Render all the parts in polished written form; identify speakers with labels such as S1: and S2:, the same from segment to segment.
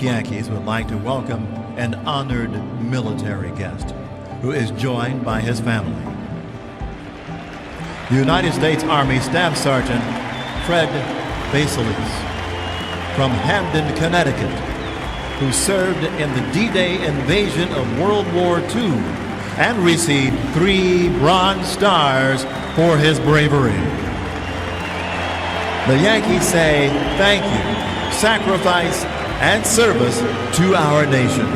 S1: Yankees would like to welcome an honored military guest who is joined by his family. The United States Army Staff Sergeant Fred Baselice from Hamden, Connecticut, who served in the D-Day invasion of World War II and received 3 Bronze Stars for his bravery. The Yankees say thank you, sacrifice, and service to our nation.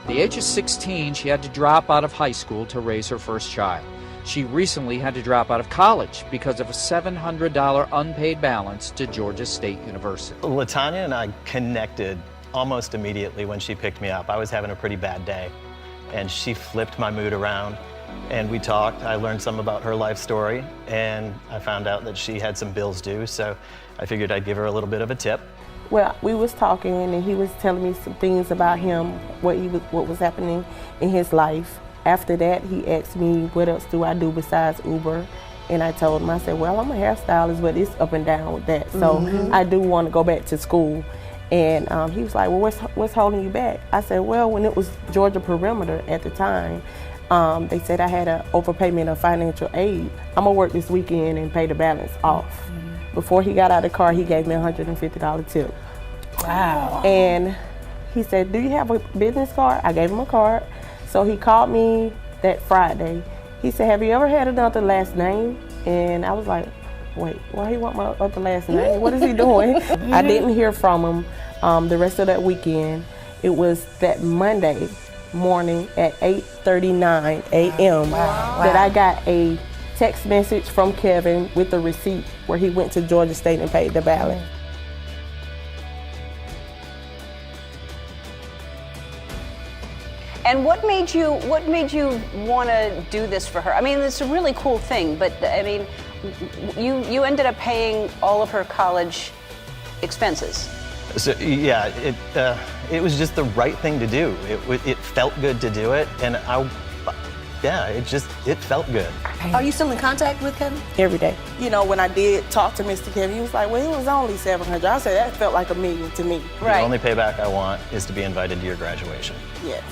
S2: At the age of 16, she had to drop out of high school to raise her first child. She recently had to drop out of college because of a $700 unpaid balance to Georgia State University.
S3: LaTanya and I connected almost immediately when she picked me up. I was having a pretty bad day, and she flipped my mood around, and we talked. I learned some about her life story, and I found out that she had some bills due, so I figured I'd give her a little bit of a tip.
S4: Well, we was talking and he was telling me some things about him, what was happening in his life. After that, he asked me, what else do I do besides Uber? And I told him, I said, well, I'm a hairstylist, but it's up and down with that. So I do want to go back to school. And he was like, well, what's holding you back? I said, well, when it was Georgia Perimeter at the time, they said I had an overpayment of financial aid. I'm gonna work this weekend and pay the balance off. Before he got out of the car, he gave me a $150 tip.
S5: Wow.
S4: And he said, do you have a business card? I gave him a card. So he called me that Friday. He said, have you ever had another last name? And I was like, wait, why he want my other last name? What is he doing? I didn't hear from him the rest of that weekend. It was that Monday morning at 8:39 a.m. that I got a text message from Kevin with the receipt where he went to Georgia State and paid the balance.
S5: And what made you want to do this for her? I mean, it's a really cool thing, but I mean, you ended up paying all of her college expenses.
S3: So yeah, it was just the right thing to do. It felt good to do it, and it felt good.
S6: Are you still in contact with him?
S4: Every day. You know, when I did talk to Mr. Kevin, he was like, well, it was only $700. I said, that felt like $1 million to me.
S3: The only payback I want is to be invited to your graduation.
S4: Yes.